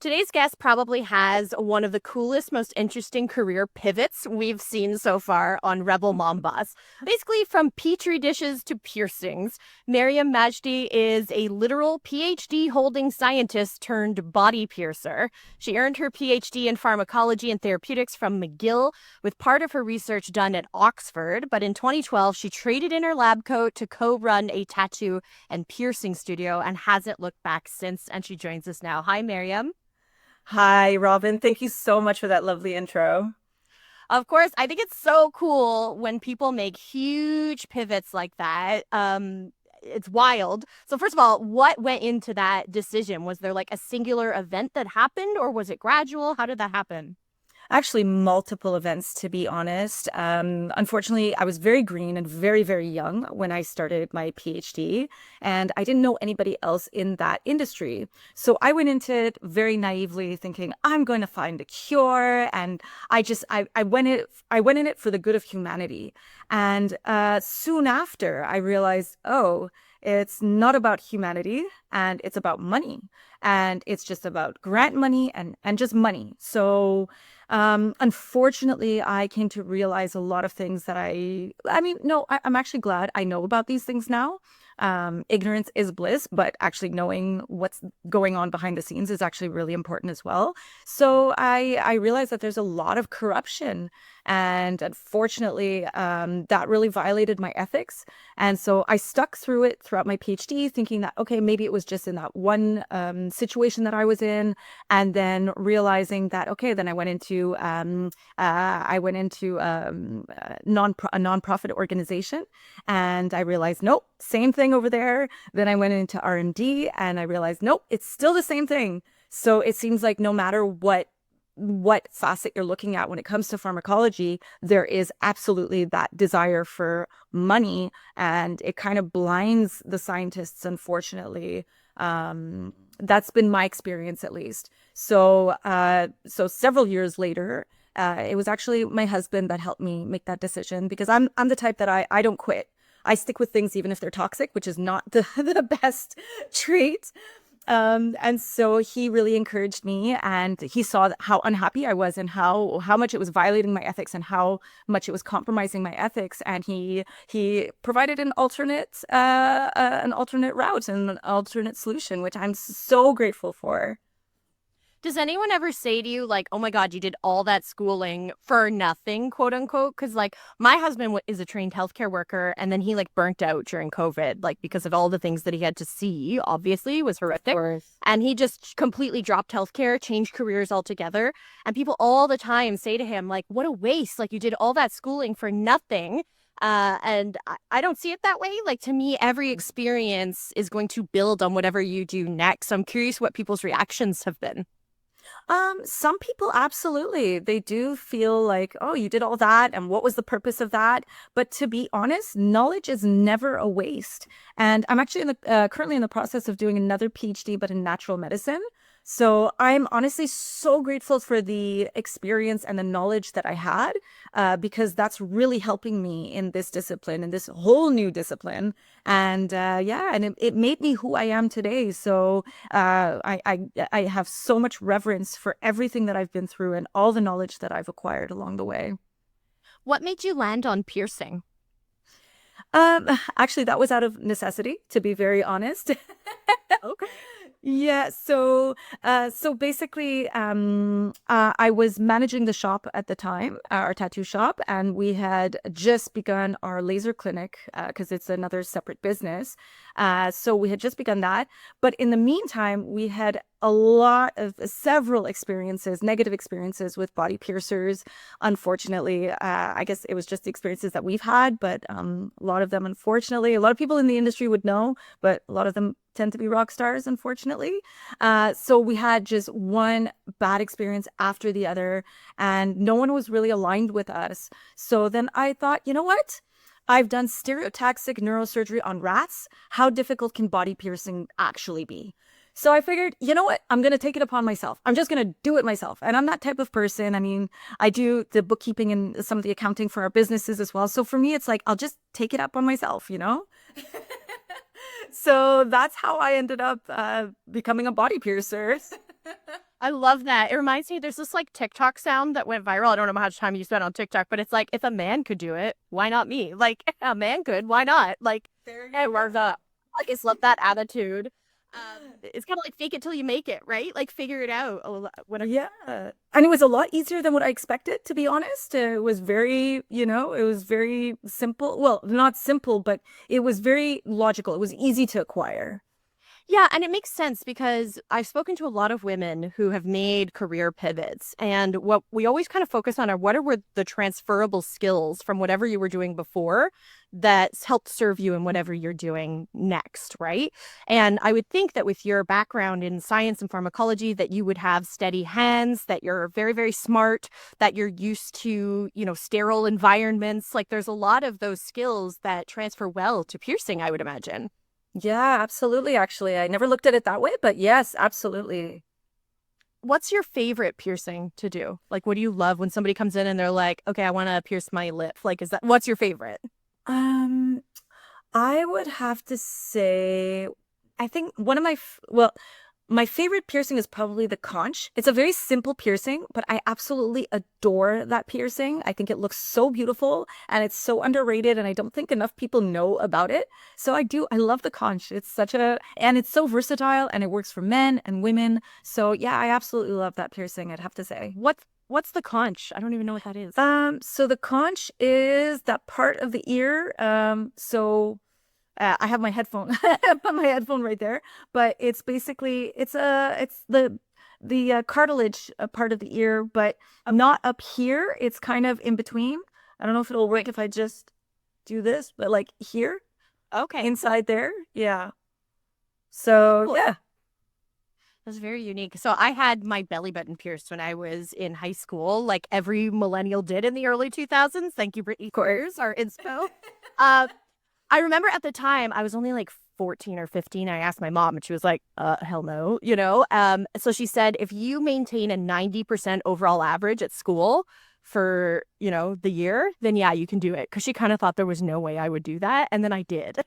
Today's guest probably has one of the coolest, most interesting career pivots we've seen so far on Rebel Mom Boss. Basically, from petri dishes to piercings, Maryam Majdi is a literal PhD holding scientist turned body piercer. She earned her PhD in pharmacology and therapeutics from McGill, with part of her research done at Oxford. But in 2012, she traded in her lab coat to co run a tattoo and piercing studio and hasn't looked back since. And she joins us now. Hi, Maryam. Hi, Robin. Thank you so much for that lovely intro. Of course, I think it's so cool when people make huge pivots like that. It's wild. So first of all, what went into that decision? Was there like a singular event that happened or was it gradual? How did that happen? Actually, multiple events, to be honest. Unfortunately, I was very green and very, very young when I started my PhD, and I didn't know anybody else in that industry. So I went into it very naively thinking, I'm going to find a cure. And I went in it for the good of humanity. And soon after, I realized, oh, it's not about humanity and it's about money. And it's just about grant money and just money. So unfortunately, I came to realize a lot of things that no, I'm actually glad I know about these things now. Ignorance is bliss, but actually knowing what's going on behind the scenes is actually really important as well. So I realized that there's a lot of corruption, and unfortunately, that really violated my ethics. And so I stuck through it throughout my PhD, thinking that okay, maybe it was just in that one situation that I was in, and then realizing that okay, then I went into a nonprofit organization, and I realized nope, same thing over there. Then I went into R&D, and I realized nope, it's still the same thing. So it seems like no matter what facet you're looking at when it comes to pharmacology, there is absolutely that desire for money, and it kind of blinds the scientists, unfortunately. That's been my experience at least. So several years later, it was actually my husband that helped me make that decision because I'm the type that I don't quit. I stick with things even if they're toxic, which is not the best trait. And so he really encouraged me, and he saw how unhappy I was and how much it was violating my ethics and how much it was compromising my ethics. And he provided an alternate route and an alternate solution, which I'm so grateful for. Does anyone ever say to you, like, oh my God, you did all that schooling for nothing, quote unquote? Because, like, my husband is a trained healthcare worker, and then he, like, burnt out during COVID, like, because of all the things that he had to see, obviously, was Of horrific. course. And he just completely dropped healthcare, changed careers altogether. And people all the time say to him, like, what a waste. Like, you did all that schooling for nothing. And I don't see it that way. Like, to me, every experience is going to build on whatever you do next. So I'm curious what people's reactions have been. Some people absolutely. They do feel like, oh, you did all that, and what was the purpose of that? But to be honest, knowledge is never a waste. And I'm actually currently in the process of doing another PhD, but in natural medicine. So I'm honestly so grateful for the experience and the knowledge that I had, because that's really helping me in this discipline, in this whole new discipline. And yeah, and it made me who I am today. So I have so much reverence for everything that I've been through and all the knowledge that I've acquired along the way. What made you land on piercing? Actually, that was out of necessity, to be very honest. Okay. Yeah, so basically, I was managing the shop at the time, our tattoo shop, and we had just begun our laser clinic because it's another separate business. So we had just begun that, but in the meantime, we had a lot of several experiences, negative experiences with body piercers. Unfortunately, I guess it was just the experiences that we've had, but a lot of them, unfortunately, a lot of people in the industry would know, but a lot of them tend to be rock stars, unfortunately. So we had just one bad experience after the other, and no one was really aligned with us. So then I thought, you know what? I've done stereotaxic neurosurgery on rats. How difficult can body piercing actually be? So I figured, you know what? I'm going to take it upon myself. I'm just going to do it myself. And I'm that type of person. I mean, I do the bookkeeping and some of the accounting for our businesses as well. So for me, it's like, I'll just take it up on myself, you know? So that's how I ended up becoming a body piercer. I love that. It reminds me, there's this like TikTok sound that went viral. I don't know how much time you spent on TikTok, but it's like, if a man could do it, why not me? Like, a man could, why not? Like, There hey, you where's go. up? I just love that attitude. It's kind of like fake it till you make it, right? Like, figure it out. Whatever. Yeah. And it was a lot easier than what I expected, to be honest. It was very, it was very simple. Well, not simple, but it was very logical. It was easy to acquire. Yeah, and it makes sense because I've spoken to a lot of women who have made career pivots. And what we always kind of focus on are what were the transferable skills from whatever you were doing before that's helped serve you in whatever you're doing next, right? And I would think that with your background in science and pharmacology, that you would have steady hands, that you're very, very smart, that you're used to, sterile environments. Like there's a lot of those skills that transfer well to piercing, I would imagine. Yeah, absolutely. Actually, I never looked at it that way, but yes, absolutely. What's your favorite piercing to do? Like, what do you love when somebody comes in and they're like, okay, I want to pierce my lip? Like, what's your favorite? Um, I would have to say, I think one of well, my favorite piercing is probably the conch. It's a very simple piercing, but I absolutely adore that piercing. I think it looks so beautiful and it's so underrated, and I don't think enough people know about it. So I love the conch. And it's so versatile and it works for men and women. So yeah, I absolutely love that piercing, I'd have to say. What's the conch? I don't even know what that is. So the conch is that part of the ear. I have my headphone. I put my headphone right there, but it's basically it's the cartilage part of the ear, but not up here. It's kind of in between. I don't know if it'll work if I just do this, but like here, Okay, cool. inside there. Yeah. So Cool. yeah. That's very unique. So I had my belly button pierced when I was in high school, like every millennial did in the early 2000s. Thank you, Britney Of course. Spears, our inspo. Uh, I remember at the time I was only like 14 or 15. I asked my mom and she was like, hell no, So she said, if you maintain a 90% overall average at school for, the year, then yeah, you can do it. Cause she kind of thought there was no way I would do that. And then I did.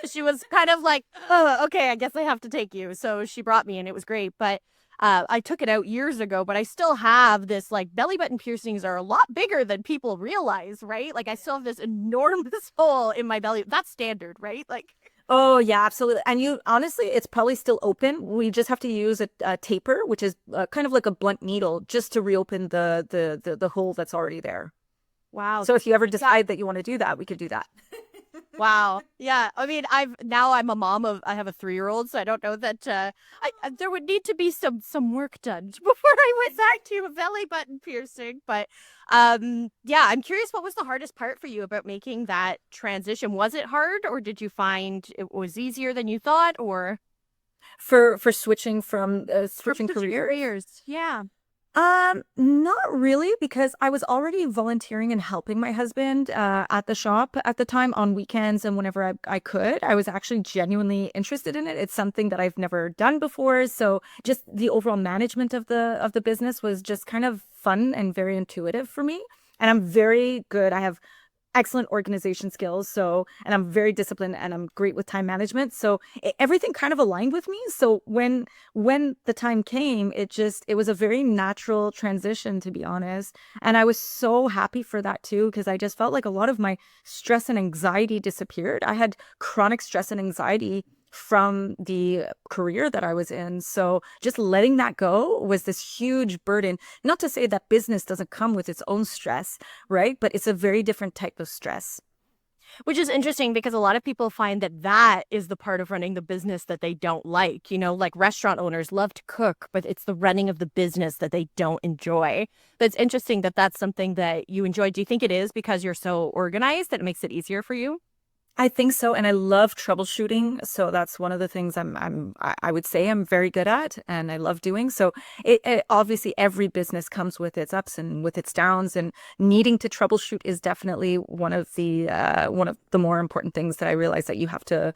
She was kind of like, oh, okay, I guess I have to take you. So she brought me and it was great. But I took it out years ago, but I still have this like belly button piercings are a lot bigger than people realize, right? Like I still have this enormous hole in my belly. That's standard, right? Like, Oh yeah, absolutely. And you honestly, it's probably still open. We just have to use a taper, which is kind of like a blunt needle, just to reopen the hole that's already there. wow. So if you ever Yeah. decide that you want to do that, we could do that. Wow. Yeah. I mean, I'm a mom of I have a 3-year-old, so I don't know that there would need to be some work done before I went back to a belly button piercing. But yeah, I'm curious what was the hardest part for you about making that transition? Was it hard or did you find it was easier than you thought or For switching from for switching switching careers? careers? Yeah. Not really, because I was already volunteering and helping my husband at the shop at the time on weekends and whenever I could. I was actually genuinely interested in it. It's something that I've never done before, so just the overall management of the business was just kind of fun and very intuitive for me. And I'm very good. I have excellent organization skills, and I'm very disciplined and I'm great with time management, so everything kind of aligned with me. So when the time came, it was a very natural transition, to be honest, and I was so happy for that too, because I just felt like a lot of my stress and anxiety disappeared. I had chronic stress and anxiety from the career that I was in. So just letting that go was this huge burden. Not to say that business doesn't come with its own stress, right? But it's a very different type of stress. Which is interesting because a lot of people find that that is the part of running the business that they don't like. Like restaurant owners love to cook, but it's the running of the business that they don't enjoy. But it's interesting that that's something that you enjoy. Do you think it is because you're so organized that it makes it easier for you? I think so, and I love troubleshooting. So that's one of the things I would say I'm very good at, and I love doing. So it obviously every business comes with its ups and with its downs, and needing to troubleshoot is definitely one of the more important things that I realize that you have to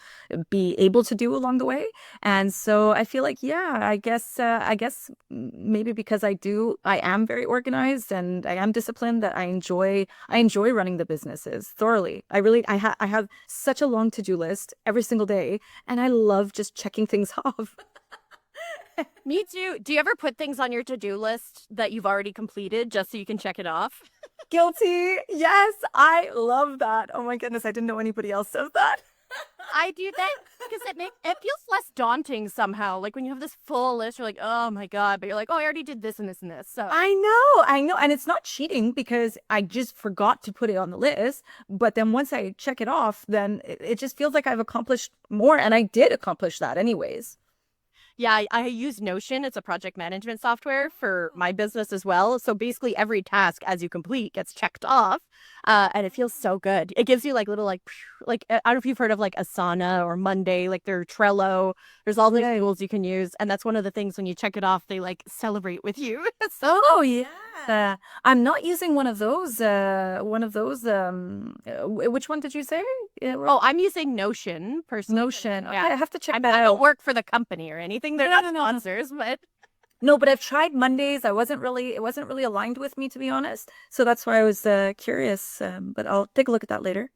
be able to do along the way. And so I feel like, yeah, I guess maybe because I am very organized and I am disciplined, that I enjoy running the businesses thoroughly. I have such a long to-do list every single day, and I love just checking things off. Me too. Do you ever put things on your to-do list that you've already completed just so you can check it off? Guilty. Yes, I love that. Oh my goodness, I didn't know anybody else does that. I do that because it feels less daunting somehow. Like when you have this full list, you're like, oh my God, but you're like, oh, I already did this and this and this. So I know. And it's not cheating because I just forgot to put it on the list. But then once I check it off, then it just feels like I've accomplished more. And I did accomplish that anyways. yeah, I use Notion. It's a project management software for my business as well. So basically, every task as you complete gets checked off, and it feels so good. It gives you like little like I don't know if you've heard of like Asana or Monday, like their Trello. There's all these tools you can use, and that's one of the things when you check it off, they like celebrate with you. So Oh yeah. I'm not using one of those. Which one did you say? Yeah, oh, I'm using Notion personally. Notion. Okay, Yeah, I have to check I that don't out. work for the company or anything. They're No, not no, no. sponsors, but No, but I've tried Mondays. It wasn't really aligned with me, to be honest. So that's why I was curious. But I'll take a look at that later.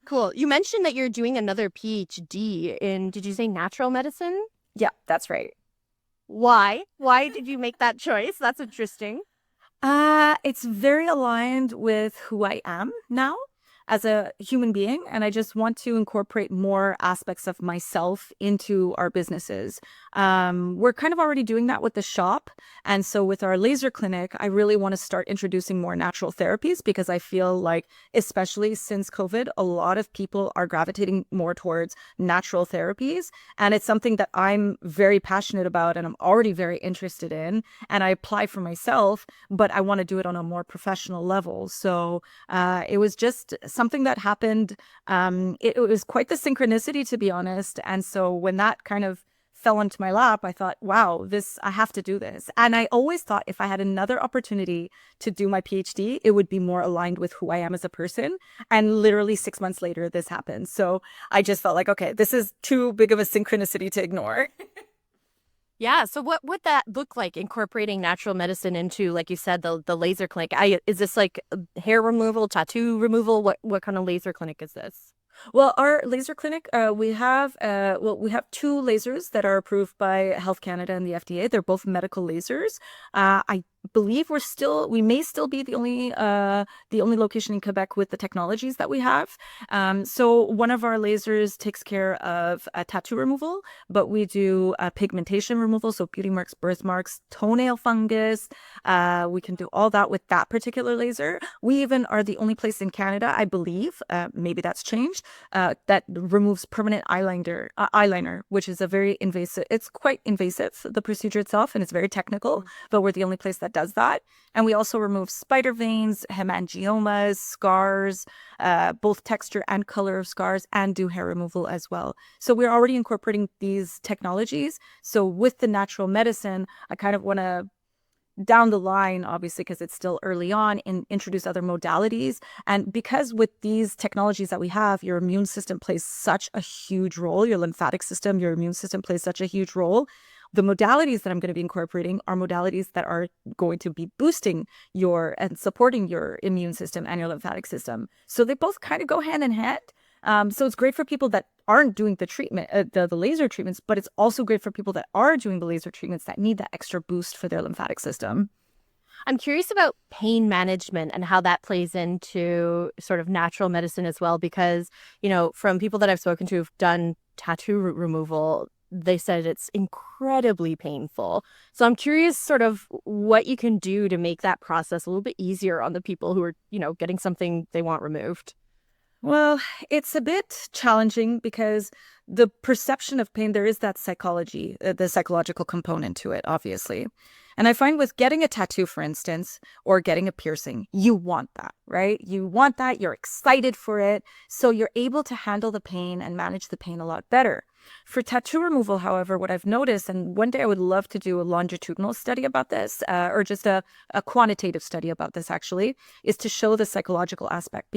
cool. You mentioned that you're doing another PhD in, did you say natural medicine? Yeah, that's right. Why? Why did you make that choice? That's interesting. It's very aligned with who I am now as a human being, and I just want to incorporate more aspects of myself into our businesses. We're kind of already doing that with the shop, and so with our laser clinic, I really want to start introducing more natural therapies because I feel like, especially since COVID, a lot of people are gravitating more towards natural therapies, and it's something that I'm very passionate about and I'm already very interested in, and I apply for myself, but I want to do it on a more professional level. So it was just something that happened. It was quite the synchronicity, to be honest. And so when that kind of fell into my lap, I thought, wow, I have to do this. And I always thought if I had another opportunity to do my PhD, it would be more aligned with who I am as a person. And literally 6 months later, this happened. So I just felt like, okay, this is too big of a synchronicity to ignore. Yeah. So what would that look like incorporating natural medicine into, like you said, the laser clinic? Is this like hair removal, tattoo removal? What kind of laser clinic is this? Well, our laser clinic, we have two lasers that are approved by Health Canada and the FDA. They're both medical lasers. I believe we may still be the only location in Quebec with the technologies that we have. So one of our lasers takes care of tattoo removal, but we do pigmentation removal, so beauty marks, birthmarks, toenail fungus. We can do all that with that particular laser. We even are the only place in Canada, I believe, maybe that's changed, that removes permanent eyeliner, which is a very invasive. It's quite invasive, the procedure itself, and it's very technical, but we're the only place that does that. And we also remove spider veins, hemangiomas, scars, both texture and color of scars, and do hair removal as well. So we're already incorporating these technologies. So with the natural medicine, I kind of want to down the line, obviously, because it's still early on, and introduce other modalities. And because with these technologies that we have, your immune system plays such a huge role, your lymphatic system, your immune system plays such a huge role. The modalities that I'm going to be incorporating are modalities that are going to be boosting and supporting your immune system and your lymphatic system. So they both kind of go hand in hand. So it's great for people that aren't doing the treatment, the laser treatments, but it's also great for people that are doing the laser treatments that need that extra boost for their lymphatic system. I'm curious about pain management and how that plays into sort of natural medicine as well, because, from people that I've spoken to who've done tattoo removal, they said it's incredibly painful. So I'm curious sort of what you can do to make that process a little bit easier on the people who are, getting something they want removed. Well, it's a bit challenging because the perception of pain, there is that psychology, the psychological component to it, obviously. And I find with getting a tattoo, for instance, or getting a piercing, you want that, right? You want that, you're excited for it. So you're able to handle the pain and manage the pain a lot better. For tattoo removal, however, what I've noticed, and one day I would love to do a longitudinal study about this, or just a quantitative study about this actually, is to show the psychological aspect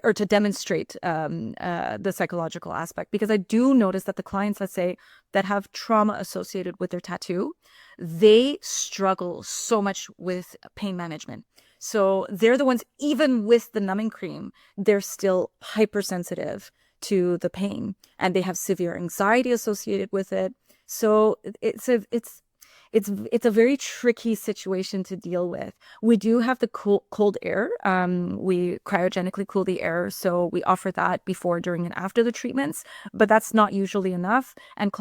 or to demonstrate the psychological aspect. Because I do notice that the clients, let's say, that have trauma associated with their tattoo, they struggle so much with pain management. So they're the ones, even with the numbing cream, they're still hypersensitive to the pain, and they have severe anxiety associated with it. So it's a very tricky situation to deal with. We do have the cold air. We cryogenically cool the air, so we offer that before, during, and after the treatments. But that's not usually enough, and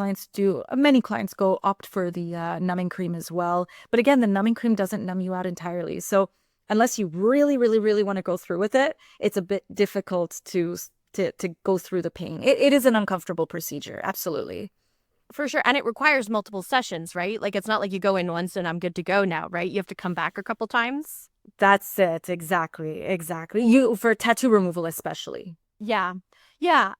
many clients go opt for the numbing cream as well. But again, the numbing cream doesn't numb you out entirely. So unless you really, really, really want to go through with it, it's a bit difficult to go through the pain. It is an uncomfortable procedure, absolutely. For sure. And it requires multiple sessions, right? Like it's not like you go in once and I'm good to go now, right? You have to come back a couple times. That's it. Exactly. Exactly. You, for tattoo removal, especially. Yeah. Yeah,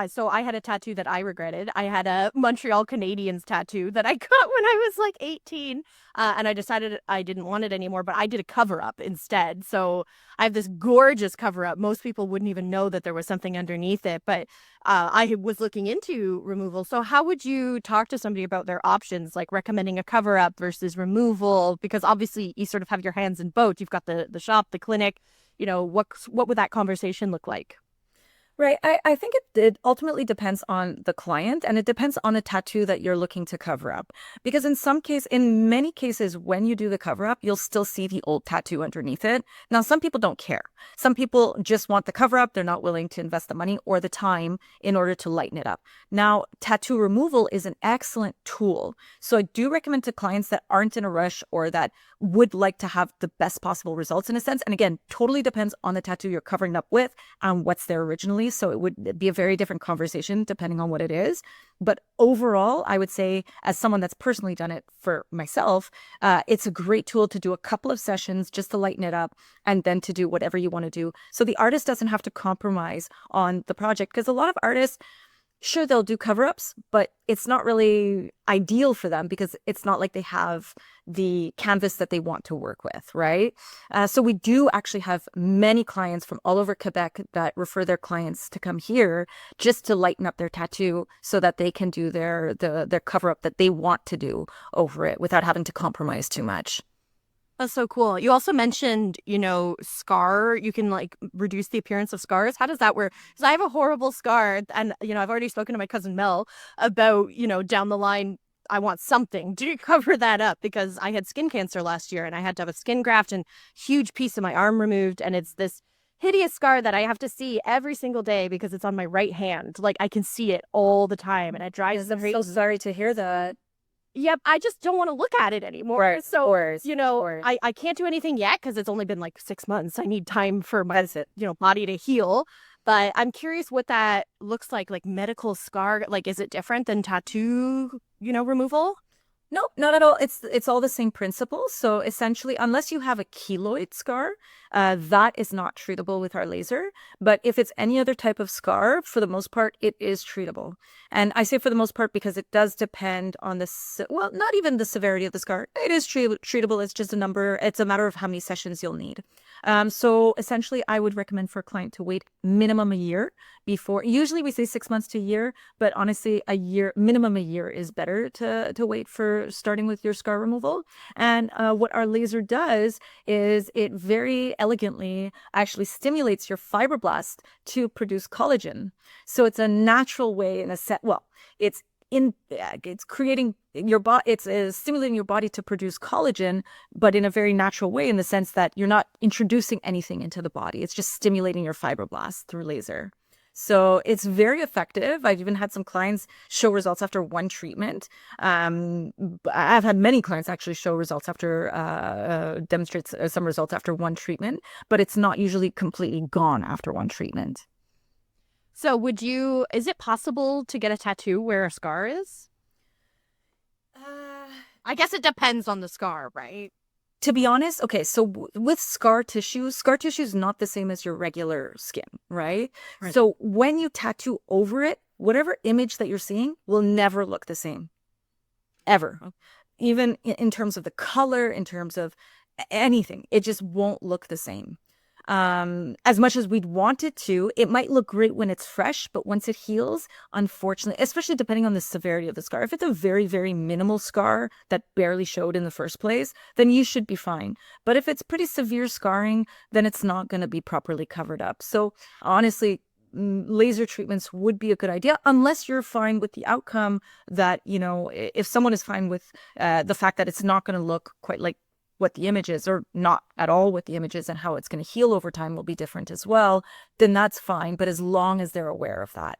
so I had a tattoo that I regretted. I had a Montreal Canadiens tattoo that I got when I was like 18, and I decided I didn't want it anymore, but I did a cover up instead. So I have this gorgeous cover up. Most people wouldn't even know that there was something underneath it, but I was looking into removal. So how would you talk to somebody about their options, like recommending a cover up versus removal? Because obviously you sort of have your hands in both. You've got the shop, the clinic. What would that conversation look like? Right. I think it ultimately depends on the client, and it depends on the tattoo that you're looking to cover up. Because in many cases, when you do the cover up, you'll still see the old tattoo underneath it. Now, some people don't care. Some people just want the cover up. They're not willing to invest the money or the time in order to lighten it up. Now, tattoo removal is an excellent tool. So I do recommend to clients that aren't in a rush or that would like to have the best possible results, in a sense. And again, totally depends on the tattoo you're covering up with and what's there originally. So it would be a very different conversation depending on what it is. But overall, I would say, as someone that's personally done it for myself, it's a great tool to do a couple of sessions just to lighten it up, and then to do whatever you want to do. So the artist doesn't have to compromise on the project, because a lot of artists, sure, they'll do cover-ups, but it's not really ideal for them because it's not like they have the canvas that they want to work with, right? So we do actually have many clients from all over Quebec that refer their clients to come here just to lighten up their tattoo so that they can do their cover-up that they want to do over it without having to compromise too much. That's so cool. You also mentioned, scar. You can like reduce the appearance of scars. How does that work? Because I have a horrible scar, and I've already spoken to my cousin Mel about, down the line, I want something to cover that up, because I had skin cancer last year and I had to have a skin graft and huge piece of my arm removed, and it's this hideous scar that I have to see every single day because it's on my right hand. Like I can see it all the time, and it drives Yes, I'm so sorry to hear that. Yep, I just don't want to look at it anymore. Right, So, of course, I can't do anything yet because it's only been like 6 months. I need time for my, That's it. body to heal. But I'm curious what that looks like medical scar. Like, is it different than tattoo, removal? No, not at all. It's all the same principle. So essentially, unless you have a keloid scar, that is not treatable with our laser. But if it's any other type of scar, for the most part, it is treatable. And I say for the most part because it does depend on not even the severity of the scar. It is treatable. It's just a number. It's a matter of how many sessions you'll need. So essentially, I would recommend for a client to wait minimum a year before. Usually we say 6 months to a year, but honestly, minimum a year is better to wait for starting with your scar removal. And what our laser does is it very elegantly actually stimulates your fibroblasts to produce collagen. So it's a natural way it's creating your body, it's stimulating your body to produce collagen, but in a very natural way, in the sense that you're not introducing anything into the body. It's just stimulating your fibroblasts through laser. So it's very effective. I've even had some clients show results after one treatment. I've had many clients actually show results demonstrate some results after one treatment, but it's not usually completely gone after one treatment. So is it possible to get a tattoo where a scar is? I guess it depends on the scar, right? To be honest, okay, so with scar tissue is not the same as your regular skin, right? Right. So when you tattoo over it, whatever image that you're seeing will never look the same, ever. Even in terms of the color, in terms of anything, it just won't look the same. As much as we'd want it to, it might look great when it's fresh, but once it heals, unfortunately, especially depending on the severity of the scar, if it's a very, very minimal scar that barely showed in the first place, then you should be fine. But if it's pretty severe scarring, then it's not going to be properly covered up. So honestly, laser treatments would be a good idea, unless you're fine with the outcome that, if someone is fine with the fact that it's not going to look quite like what the image is, or not at all what the image is, and how it's going to heal over time will be different as well, then that's fine. But as long as they're aware of that.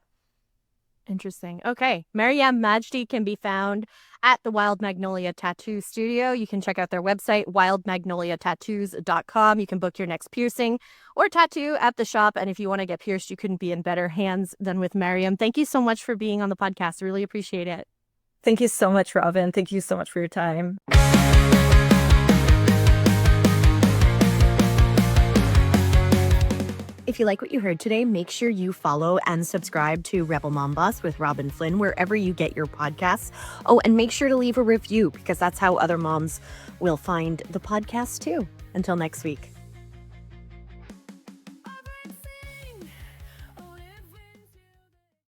Interesting. Okay. Maryam Majdi can be found at the Wild Magnolia Tattoo Studio. You can check out their website, wildmagnoliatattoos.com. You can book your next piercing or tattoo at the shop. And if you want to get pierced, you couldn't be in better hands than with Maryam. Thank you so much for being on the podcast. I really appreciate it. Thank you so much, Robin. Thank you so much for your time. If you like what you heard today, make sure you follow and subscribe to Rebel Mom Boss with Robin Flynn wherever you get your podcasts. Oh, and make sure to leave a review because that's how other moms will find the podcast too. Until next week.